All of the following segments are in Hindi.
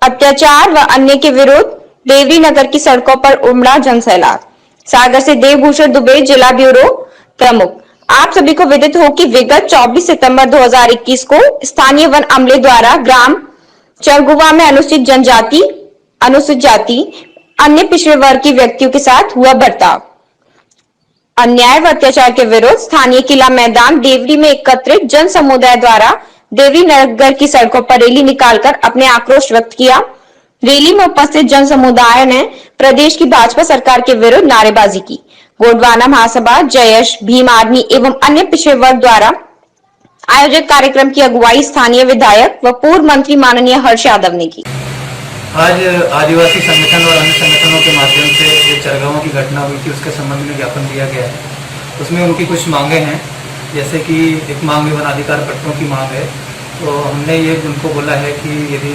अत्याचार व अन्य के विरुद्ध देवरी नगर की सड़कों पर उमड़ा जनसैलाब। सागर से देवभूषण दुबे, जिला ब्यूरो प्रमुख। आप सभी को विदित हो कि विगत 24 सितंबर 2021 को स्थानीय वन अमले द्वारा ग्राम चरगुवा में अनुसूचित जाति अन्य पिछड़े वर्ग के व्यक्तियों के साथ हुआ बर्ताव, अन्याय व अत्याचार के विरुद्ध स्थानीय किला मैदान देवरी में एकत्रित जन समुदाय द्वारा देवरी नगर की सड़कों पर रैली निकालकर अपने आक्रोश व्यक्त किया। रैली में उपस्थित जन समुदाय ने प्रदेश की भाजपा सरकार के विरुद्ध नारेबाजी की। गोंडवाना महासभा, जयश, भीम आर्मी एवं अन्य पिछड़े वर्ग द्वारा आयोजित कार्यक्रम की अगुवाई स्थानीय विधायक व पूर्व मंत्री माननीय हर्ष यादव ने की। आज आदिवासी संगठन और अन्य संगठनों के माध्यम से जो चरगांव की घटना हुई थी उसके संबंध में ज्ञापन दिया गया है। उसमें उनकी कुछ मांगे हैं, जैसे कि एक मांग वनाधिकार पट्टों की मांग है। तो हमने ये उनको बोला है कि यदि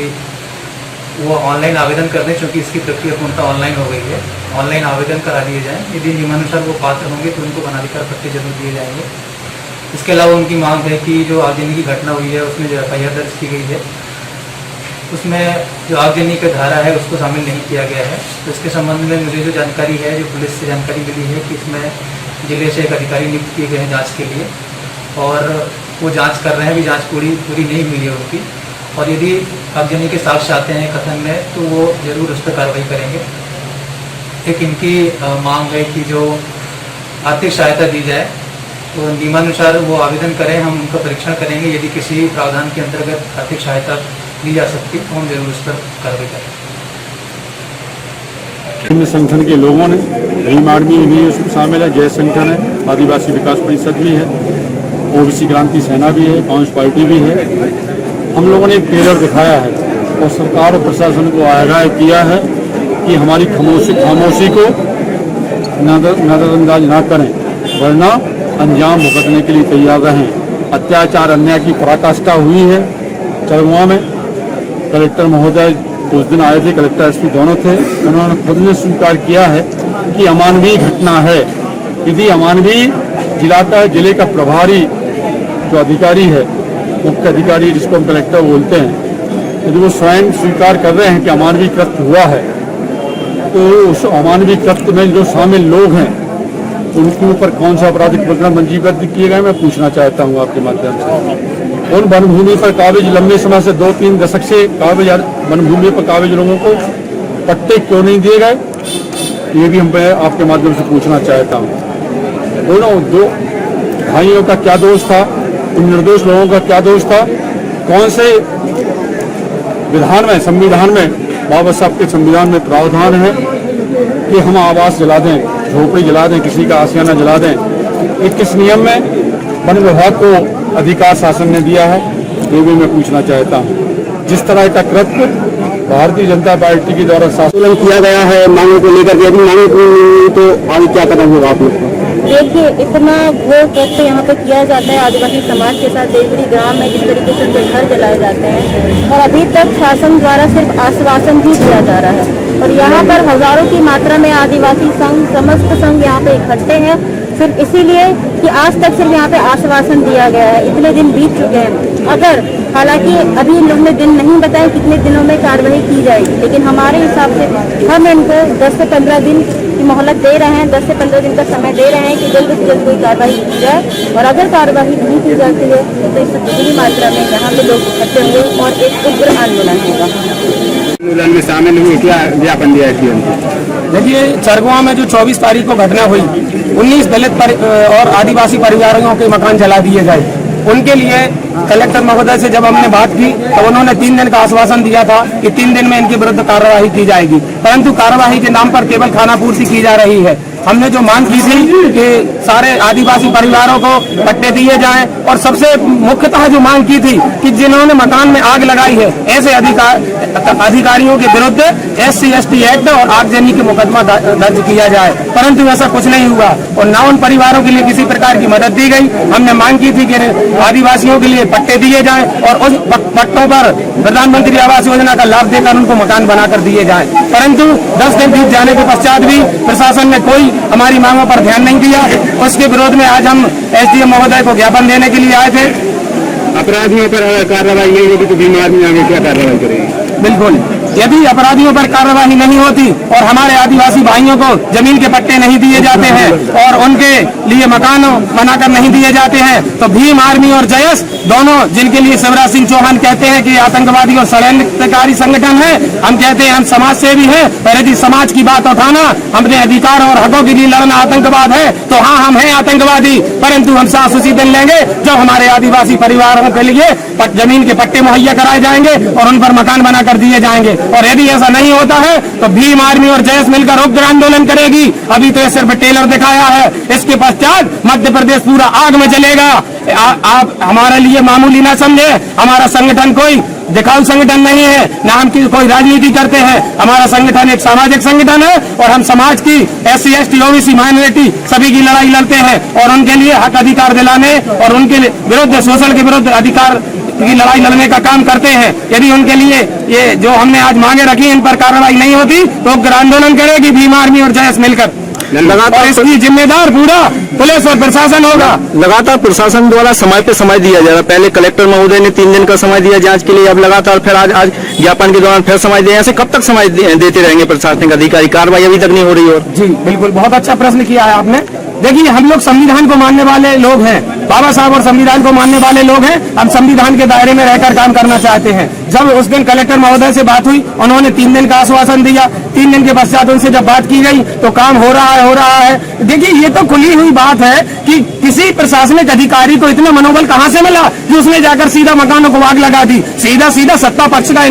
वो ऑनलाइन आवेदन कर दें, क्योंकि इसकी प्रक्रिया पूर्णतः ऑनलाइन हो गई है, ऑनलाइन आवेदन करा दिए जाएँ। यदि नियमानुसार वो पात्र होंगे तो उनको वनाधिकार पट्टे जरूर दिए जाएंगे। इसके अलावा उनकी मांग है कि जो आगजनी की घटना हुई है उसमें जो FIR दर्ज की गई है उसमें जो आगजनी की धारा है उसको शामिल नहीं किया गया है। तो इसके संबंध में मुझे जो जानकारी है, जो पुलिस से जानकारी मिली है कि इसमें जिले से एक अधिकारी नियुक्त किए गए हैं जांच के लिए, और वो जांच कर रहे हैं। अभी जांच पूरी नहीं हुई है उनकी, और यदि आगजनी के साक्ष्य आते हैं कथन में तो वो जरूर उस पर कार्रवाई करेंगे। एक इनकी मांग है कि जो आर्थिक सहायता दी जाए, तो नियमानुसार वो आवेदन करें, हम उनका परीक्षण करेंगे। यदि किसी प्रावधान के अंतर्गत आर्थिक सहायता दी जा सकती है तो हम जरूर उस पर कार्रवाई करेंगे। संगठन के लोगों ने, भीम आर्मी भी उसमें शामिल है, जय संगठन है, आदिवासी विकास परिषद भी है, OBC क्रांति सेना भी है, कांग्रेस पार्टी भी है। हम लोगों ने एक ट्रेलर दिखाया है और सरकार और प्रशासन को आगाह किया है कि हमारी खामोशी को नजरअंदाज ना करें, वरना अंजाम भुगतने के लिए तैयार रहें। अत्याचार अन्याय की पराकाष्ठा हुई है चरगुवा में। कलेक्टर महोदय उस दिन आए थे, कलेक्टर SP दोनों थे। उन्होंने खुद ने स्वीकार किया है कि अमानवीय घटना है। यदि अमानवीय जिले का प्रभारी जो अधिकारी है, मुख्य अधिकारी जिसको हम कलेक्टर बोलते हैं, यदि वो स्वयं स्वीकार कर रहे हैं कि अमानवीय कृत्य हुआ है, तो उस अमानवीय कृत्य में जो शामिल लोग हैं उनके ऊपर कौन सा आपराधिक प्रकरण पंजीबद्ध किए गए, मैं पूछना चाहता हूँ आपके माध्यम से। उन वन भूमि पर काबिज लंबे समय से 2-3 दशक से काबिज वन भूमि पर काबिज लोगों को पट्टे क्यों नहीं दिए गए, ये भी हम आपके माध्यम से पूछना चाहता हूँ। दोनों दो भाइयों का क्या दोष था, उन निर्दोष लोगों का क्या दोष था? कौन से विधान में, संविधान में, बाबा साहब के संविधान में प्रावधान है कि हम आवास जला दें, झोपड़ी जला दें, किसी का आशियाना जला दें? ये किस नियम में वन विभाग को अधिकार शासन ने दिया है, ये भी मैं पूछना चाहता हूँ। जिस तरह का कृत्य भारतीय जनता पार्टी के द्वारा शासन किया गया है मांगों को लेकर के, यदि मांगे तो आगे क्या कदम होगा आप लोग? देखिए, इतना घोर कृत्य यहाँ पे किया जाता है आदिवासी समाज के साथ देवरी ग्राम में, जिस तरीके से उनके घर जलाए जाते हैं, और अभी तक शासन द्वारा सिर्फ आश्वासन ही दिया जा रहा है। और यहाँ पर हजारों की मात्रा में आदिवासी संघ, समस्त संघ यहाँ पे इकट्ठे हैं, सिर्फ इसीलिए कि आज तक सिर्फ यहाँ पे आश्वासन दिया गया है। इतने दिन बीत चुके हैं। अगर हालांकि अभी इन लोगों ने दिन नहीं बताए कितने दिनों में कार्रवाई की जाएगी, लेकिन हमारे हिसाब से हम इनको 10 से 15 दिन की मोहलत दे रहे हैं, 10 से 15 दिन का समय दे रहे हैं कि जल्द से जल्द कोई कार्रवाई की जाए। और अगर कार्रवाई नहीं की जाती है तो इससे दुगनी मात्रा में यहाँ पे लोग इकट्ठे होंगे और एक उग्र आंदोलन होगा। आंदोलन में शामिल हुए, क्या ज्ञापन दिया है? देखिए, चरगुवा में जो 24 तारीख को घटना हुई, 19 दलित और आदिवासी परिवारों के मकान जला दिए गए। उनके लिए कलेक्टर महोदय से जब हमने बात की तो उन्होंने 3 दिन का आश्वासन दिया था कि 3 दिन में इनके विरुद्ध कार्यवाही की जाएगी, परंतु कार्यवाही के नाम पर केवल खानापूर्ति की जा रही है। हमने जो मांग की थी कि सारे आदिवासी परिवारों को पट्टे दिए जाएं, और सबसे मुख्यतः जो मांग की थी कि जिन्होंने मकान में आग लगाई है ऐसे अधिकारियों के विरुद्ध SC/ST एक्ट और आगजनी के मुकदमा दर्ज किया जाए, परंतु ऐसा कुछ नहीं हुआ और न उन परिवारों के लिए किसी प्रकार की मदद दी गई। हमने मांग की थी कि आदिवासियों के लिए पट्टे दिए जाएं और उस पट्टों पर प्रधानमंत्री आवास योजना का लाभ देकर उनको मकान बनाकर दिए जाएं, परंतु 10 दिन बीत जाने के पश्चात भी प्रशासन ने कोई हमारी मांगों पर ध्यान नहीं दिया। उसके विरोध में आज हम SDM महोदय को ज्ञापन देने के लिए आए थे। अपराधियों पर कार्रवाई नहीं होगी तो बीमार में आगे क्या कार्रवाई करेगी? बिल्कुल, यदि अपराधियों पर कार्रवाई नहीं होती और हमारे आदिवासी भाइयों को जमीन के पट्टे नहीं दिए जाते हैं और उनके लिए मकान बनाकर नहीं दिए जाते हैं, तो भीम आर्मी और जयस दोनों, जिनके लिए शिवराज सिंह चौहान कहते हैं कि आतंकवादी और षड्यंत्रकारी संगठन है, हम कहते हैं हम समाज सेवी हैं, और यदि समाज की बात उठाना, अपने अधिकार और हकों के लिए लड़ना आतंकवाद है, तो हाँ, हम हैं आतंकवादी, परंतु हम सांस उसी दिन लेंगे जब हमारे आदिवासी परिवारों के लिए जमीन के पट्टे मुहैया कराए जाएंगे और उन पर मकान बनाकर दिए जाएंगे। और यदि ऐसा नहीं होता है तो भीम आर्मी और जयस मिलकर उग्र आंदोलन करेगी। अभी तो ये सिर्फ टेलर दिखाया है, इसके पश्चात मध्य प्रदेश पूरा आग में जलेगा। आप हमारे लिए मामूली ना समझे, हमारा संगठन कोई दिखाऊ संगठन नहीं है, ना हम की कोई राजनीति करते हैं। हमारा संगठन एक सामाजिक संगठन है और हम समाज की SC/ST OBC माइनॉरिटी सभी की लड़ाई लड़ते हैं और उनके लिए हक अधिकार दिलाने और उनके विरुद्ध, शोषण के विरुद्ध अधिकार की लड़ाई लड़ने का काम करते हैं। यदि उनके लिए ये जो हमने आज मांगे रखी इन पर कार्रवाई नहीं होती तो उग्र आंदोलन करेगी भीम आर्मी और जयस मिलकर, और इसकी जिम्मेदार पूरा पुलिस और प्रशासन होगा। लगातार प्रशासन द्वारा समय पे समय दिया जा रहा है। पहले कलेक्टर महोदय ने 3 दिन का समय दिया जांच के लिए, अब लगातार फिर आज ज्ञापन के दौरान फिर समय दिया। ऐसे कब तक समय देते रहेंगे प्रशासनिक अधिकारी? कार्रवाई अभी तक नहीं हो रही। और जी बिल्कुल, बहुत अच्छा प्रश्न किया है आपने। देखिए, हम लोग संविधान को मानने वाले लोग हैं, बाबा साहब और संविधान को मानने वाले लोग हैं। हम संविधान के दायरे में रहकर काम करना चाहते हैं। जब उस दिन कलेक्टर महोदय से बात हुई, उन्होंने 3 दिन का आश्वासन दिया। 3 दिन के पश्चात उनसे जब बात की गई तो काम हो रहा है। देखिए, ये तो खुली हुई बात है कि किसी प्रशासनिक अधिकारी को इतना मनोबल कहां से मिला कि उसने जाकर सीधा मकानों को आग लगा दी। सीधा सत्ता पक्ष का